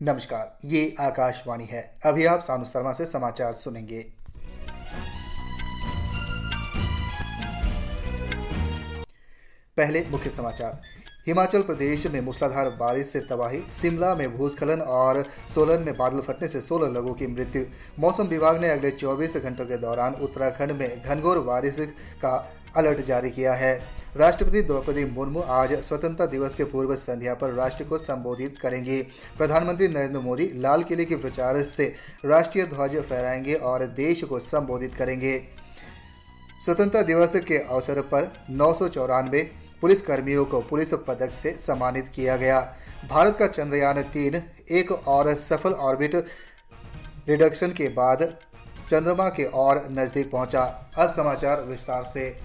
नमस्कार, ये आकाशवाणी है। अभी आप सानू शर्मा से समाचार सुनेंगे। पहले मुख्य समाचार। हिमाचल प्रदेश में मूसलाधार बारिश से तबाही, शिमला में भूस्खलन और सोलन में बादल फटने से 16 लोगों की मृत्यु। मौसम विभाग ने अगले 24 घंटों के दौरान उत्तराखंड में घनघोर बारिश का अलर्ट जारी किया है। राष्ट्रपति द्रौपदी मुर्मू आज स्वतंत्रता दिवस के पूर्व संध्या पर राष्ट्र को संबोधित करेंगी। प्रधानमंत्री नरेंद्र मोदी लाल किले के प्रचार से राष्ट्रीय ध्वज फहराएंगे और देश को संबोधित करेंगे। स्वतंत्रता दिवस के अवसर पर 994 पुलिस कर्मियों को पुलिस पदक से सम्मानित किया गया। भारत का चंद्रयान-3 एक और सफल ऑर्बिट रिडक्शन के बाद चंद्रमा के और नजदीक पहुंचा। अब समाचार विस्तार से।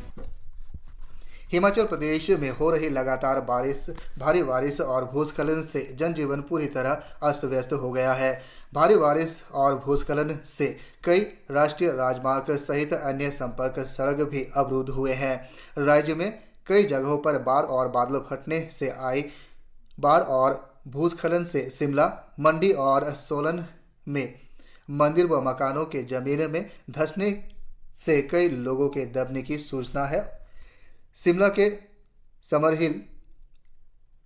हिमाचल प्रदेश में हो रही लगातार भारी बारिश और भूस्खलन से जनजीवन पूरी तरह अस्त व्यस्त हो गया है। भारी बारिश और भूस्खलन से कई राष्ट्रीय राजमार्ग सहित अन्य संपर्क सड़क भी अवरुद्ध हुए हैं। राज्य में कई जगहों पर बाढ़ और बादल फटने से आई बाढ़ और भूस्खलन से शिमला, मंडी और सोलन में मंदिर व मकानों के जमीन में धंसने से कई लोगों के दबने की सूचना है। शिमला के समरहिल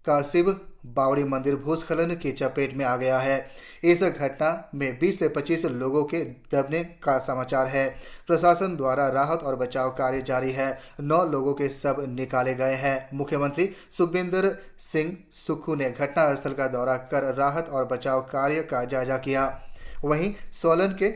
का शिव बावड़ी मंदिर भूस्खलन की चपेट में आ गया है। इस घटना में 20 से 25 लोगों के दबने का समाचार है। प्रशासन द्वारा राहत और बचाव कार्य जारी है। 9 लोगों के शव निकाले गए हैं। मुख्यमंत्री सुखविंदर सिंह सुक्खू ने घटनास्थल का दौरा कर राहत और बचाव कार्य का जायजा किया। वहीं सोलन के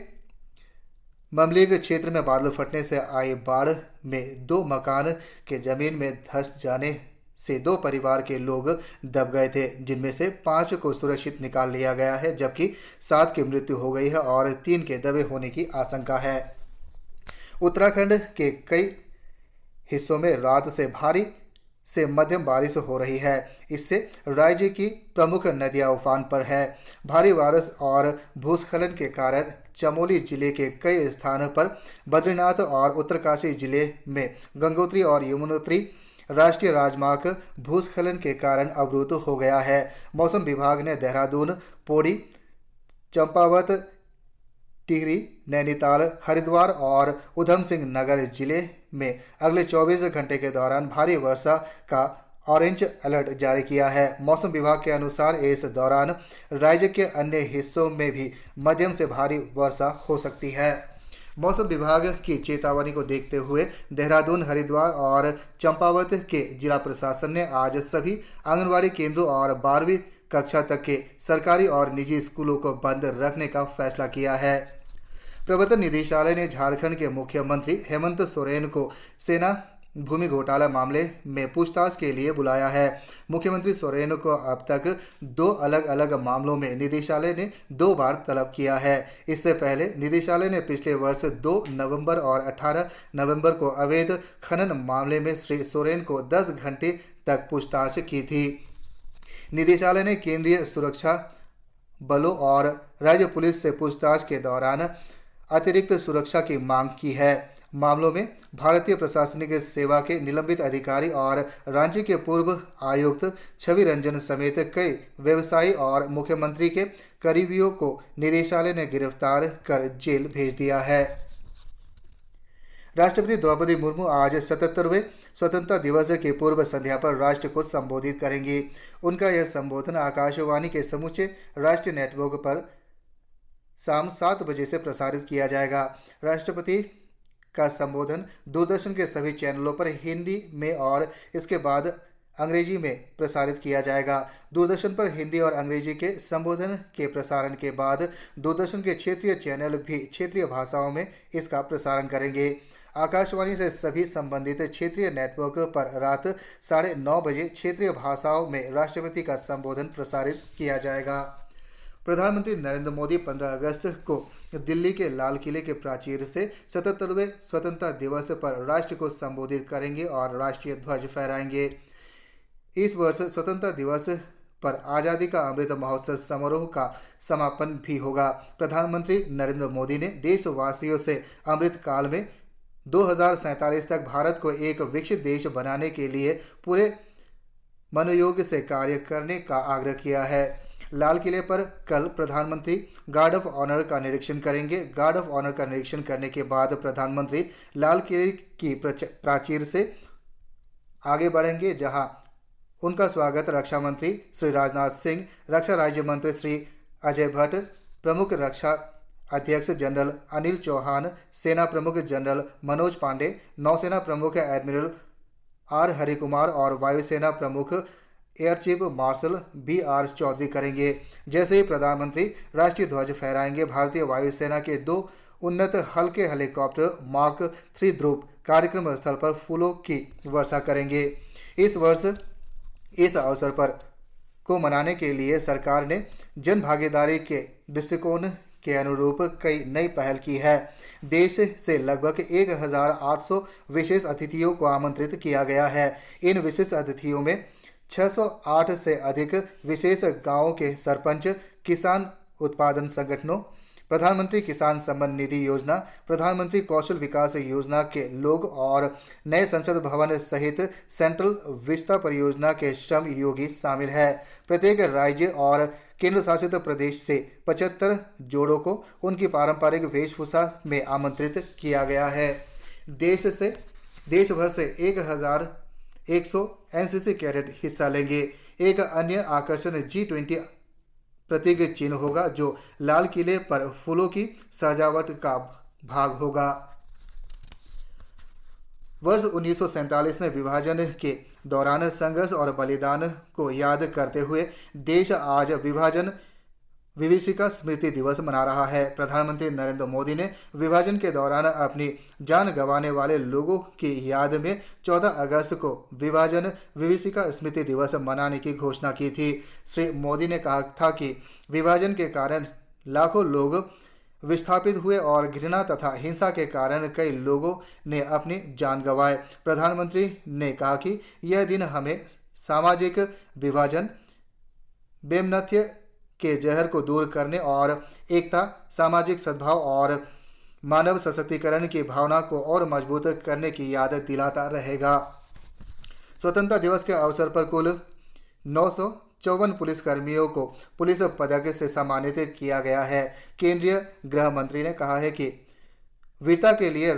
ममलीग क्षेत्र में बादल फटने से आई बाढ़ में 2 मकान के जमीन में धंस जाने से 2 परिवार के लोग दब गए थे, जिनमें से 5 को सुरक्षित निकाल लिया गया है, जबकि 7 की मृत्यु हो गई है और 3 के दबे होने की आशंका है। उत्तराखंड के कई हिस्सों में रात से भारी से मध्यम बारिश हो रही है। इससे राज्य की प्रमुख नदियां उफान पर है। भारी बारिश और भूस्खलन के कारण चमोली जिले के कई स्थानों पर, बद्रीनाथ और उत्तरकाशी जिले में गंगोत्री और यमुनोत्री राष्ट्रीय राजमार्ग भूस्खलन के कारण अवरुद्ध हो गया है। मौसम विभाग ने देहरादून, पौड़ी, चंपावत, टिहरी, नैनीताल, हरिद्वार और उधम सिंह नगर जिले में अगले 24 घंटे के दौरान भारी वर्षा का ऑरेंज अलर्ट जारी किया है। मौसम विभाग के अनुसार इस दौरान राज्य के अन्य हिस्सों में भी मध्यम से भारी वर्षा हो सकती है। मौसम विभाग की चेतावनी को देखते हुए देहरादून, हरिद्वार और चंपावत के जिला प्रशासन ने आज सभी आंगनबाड़ी केंद्रों और 12वीं कक्षा तक के सरकारी और निजी स्कूलों को बंद रखने का फैसला किया है। प्रवर्तन निदेशालय ने झारखंड के मुख्यमंत्री हेमंत सोरेन को सेना भूमि घोटाला मामले में पूछताछ के लिए बुलाया है। मुख्यमंत्री सोरेन को अब तक 2 अलग अलग मामलों में निदेशालय ने 2 बार तलब किया है। इससे पहले निदेशालय ने पिछले वर्ष 2 नवंबर और 18 नवंबर को अवैध खनन मामले में श्री सोरेन को 10 घंटे तक पूछताछ की थी। निदेशालय ने केंद्रीय सुरक्षा बलों और राज्य पुलिस से पूछताछ के दौरान अतिरिक्त सुरक्षा की मांग की है। मामलों में भारतीय प्रशासनिक सेवा के निलंबित अधिकारी और रांची के पूर्व आयुक्त छवि रंजन समेत कई व्यवसायी और मुख्यमंत्री के करीबियों को निदेशालय ने गिरफ्तार कर जेल भेज दिया है। राष्ट्रपति द्रौपदी मुर्मू आज 77वें स्वतंत्रता दिवस की पूर्व संध्या पर राष्ट्र को संबोधित करेंगी। उनका यह संबोधन आकाशवाणी के समूचे राष्ट्रीय नेटवर्क पर शाम 7 बजे से प्रसारित किया जाएगा। राष्ट्रपति का संबोधन दूरदर्शन के सभी चैनलों पर हिंदी में और इसके बाद अंग्रेजी में प्रसारित किया जाएगा। दूरदर्शन पर हिंदी और अंग्रेजी के संबोधन के प्रसारण के बाद दूरदर्शन के क्षेत्रीय चैनल भी क्षेत्रीय भाषाओं में इसका प्रसारण करेंगे। आकाशवाणी से सभी संबंधित क्षेत्रीय नेटवर्क पर रात 9:30 बजे क्षेत्रीय भाषाओं में राष्ट्रपति का संबोधन प्रसारित किया जाएगा। प्रधानमंत्री नरेंद्र मोदी 15 अगस्त को दिल्ली के लाल किले के प्राचीर से 77वें स्वतंत्रता दिवस पर राष्ट्र को संबोधित करेंगे और राष्ट्रीय ध्वज फहराएंगे। इस वर्ष स्वतंत्रता दिवस पर आज़ादी का अमृत महोत्सव समारोह का समापन भी होगा। प्रधानमंत्री नरेंद्र मोदी ने देशवासियों से अमृत काल में 2047 तक भारत को एक विकसित देश बनाने के लिए पूरे मनोयोग से कार्य करने का आग्रह किया है। लाल किले पर कल प्रधानमंत्री गार्ड ऑफ ऑनर का निरीक्षण करेंगे। गार्ड ऑफ ऑनर का निरीक्षण करने के बाद प्रधानमंत्री लाल किले की प्राचीर से आगे बढ़ेंगे, जहां उनका स्वागत रक्षा मंत्री श्री राजनाथ सिंह, रक्षा राज्य मंत्री श्री अजय भट्ट, प्रमुख रक्षा अध्यक्ष जनरल अनिल चौहान, सेना प्रमुख जनरल मनोज पांडे, नौसेना प्रमुख एडमिरल आर हरिकुमार और वायुसेना प्रमुख air chief marshal BR Chaudhary करेंगे। जैसे ही प्रधानमंत्री राष्ट्रीय ध्वज फहराएंगे, भारतीय वायुसेना के 2 उन्नत हल्के हेलीकॉप्टर मार्क 3 ध्रुव कार्यक्रम स्थल पर फूलों की वर्षा करेंगे। इस वर्ष इस अवसर पर को मनाने के लिए सरकार ने जन भागीदारी के दृष्टिकोण के अनुरूप कई नई पहल की है। देश से लगभग 1800 विशेष अतिथियों को आमंत्रित किया गया है। इन विशेष अतिथियों में 608 से अधिक विशेष गांवों के सरपंच, किसान उत्पादन संगठनों, प्रधानमंत्री किसान सम्मान निधि योजना, प्रधानमंत्री कौशल विकास योजना के लोग और नए संसद भवन सहित सेंट्रल विस्ता परियोजना के श्रम योगी शामिल है। प्रत्येक राज्य और केंद्र शासित प्रदेश से 75 जोड़ों को उनकी पारंपरिक वेशभूषा में आमंत्रित किया गया है। देश भर से 1100 NCC कैडेट हिस्सा लेंगे। एक अन्य आकर्षण G20 प्रतीक चिन्ह होगा, जो लाल किले पर फूलों की सजावट का भाग होगा। वर्ष 1947 में विभाजन के दौरान संघर्ष और बलिदान को याद करते हुए देश आज विभाजन विभीषिका स्मृति दिवस मना रहा है। प्रधानमंत्री नरेंद्र मोदी ने विभाजन के दौरान अपनी जान गंवाने वाले लोगों की याद में 14 अगस्त को विभाजन विभीषिका स्मृति दिवस मनाने की घोषणा की थी। श्री मोदी ने कहा था कि विभाजन के कारण लाखों लोग विस्थापित हुए और घृणा तथा हिंसा के कारण कई लोगों ने अपनी जान गंवाए। प्रधानमंत्री ने कहा कि यह दिन हमें सामाजिक विभाजन, बेमनथ्य के जहर को दूर करने और एकता, सामाजिक सद्भाव और मानव सशक्तिकरण की भावना को और मजबूत करने की याद दिलाता रहेगा। स्वतंत्रता दिवस के अवसर पर कुल 954 पुलिसकर्मियों को पुलिस पदक से सम्मानित किया गया है। केंद्रीय गृह मंत्री ने कहा है कि वीरता के लिए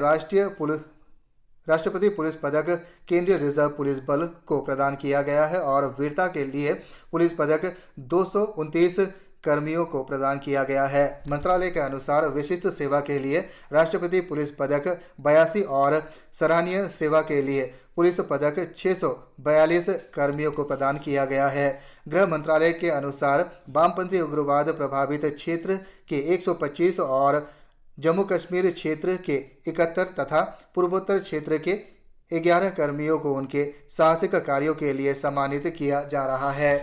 राष्ट्रपति पुलिस पदक केंद्रीय रिजर्व पुलिस बल को प्रदान किया गया है और वीरता के लिए पुलिस पदक 229 कर्मियों को प्रदान किया गया है। मंत्रालय के अनुसार विशिष्ट सेवा के लिए राष्ट्रपति पुलिस पदक 82 और सराहनीय सेवा के लिए पुलिस पदक 642 कर्मियों को प्रदान किया गया है। गृह मंत्रालय के अनुसार वामपंथी उग्रवाद प्रभावित क्षेत्र के 125 और जम्मू कश्मीर क्षेत्र के 71 तथा पूर्वोत्तर क्षेत्र के 11 कर्मियों को उनके साहसिक कार्यों के लिए सम्मानित किया जा रहा है।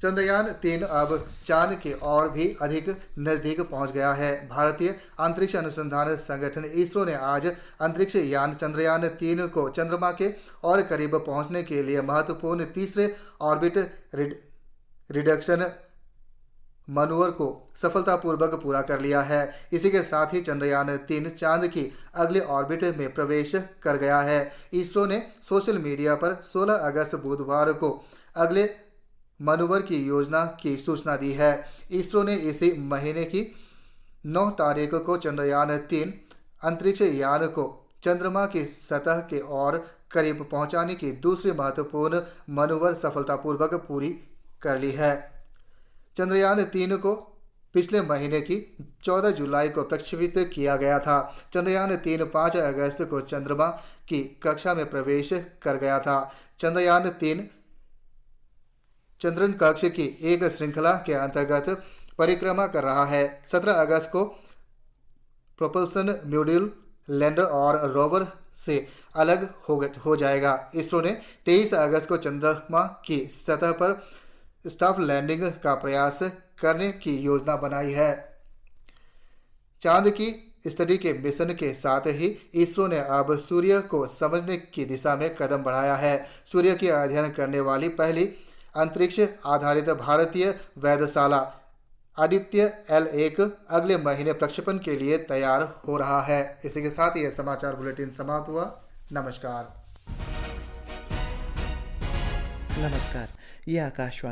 चंद्रयान 3 अब चांद के और भी अधिक नज़दीक पहुंच गया है। भारतीय अंतरिक्ष अनुसंधान संगठन इसरो ने आज अंतरिक्ष यान चंद्रयान 3 को चंद्रमा के और करीब पहुंचने के लिए महत्वपूर्ण तीसरे ऑर्बिट रिडक्शन मनूवर को सफलतापूर्वक पूरा कर लिया है। इसी के साथ ही चंद्रयान 3 चांद की अगले ऑर्बिट में प्रवेश कर गया है। इसरो ने सोशल मीडिया पर 16 अगस्त बुधवार को अगले मनूवर की योजना की सूचना दी है। इसरो ने इसी महीने की 9 तारीख को चंद्रयान 3 अंतरिक्ष यान को चंद्रमा की सतह के और करीब पहुंचाने की दूसरी महत्वपूर्ण मनूवर सफलतापूर्वक पूरी कर ली है। चंद्रयान 3 को पिछले महीने की 14 जुलाई को प्रक्षेपित किया गया था। चंद्रयान 3 5 अगस्त को चंद्रमा की कक्षा में प्रवेश कर गया था। चंद्रयान 3 चंद्रन कक्ष की एक श्रृंखला के अंतर्गत परिक्रमा कर रहा है। 17 अगस्त को प्रोपल्सन मॉड्यूल लैंडर और रोवर से अलग हो जाएगा। इसरो ने 23 अगस्त को चंद्रमा की सतह पर सॉफ्ट लैंडिंग का प्रयास करने की योजना बनाई है। चांद की स्टडी के मिशन के साथ ही इसरो ने अब सूर्य को समझने की दिशा में कदम बढ़ाया है। सूर्य की अध्ययन करने वाली पहली अंतरिक्ष आधारित भारतीय वेधशाला आदित्य L1 अगले महीने प्रक्षेपण के लिए तैयार हो रहा है। इसी के साथ यह समाचार बुलेटिन समाप्त हुआ। नमस्कार। ये आकाशवाणी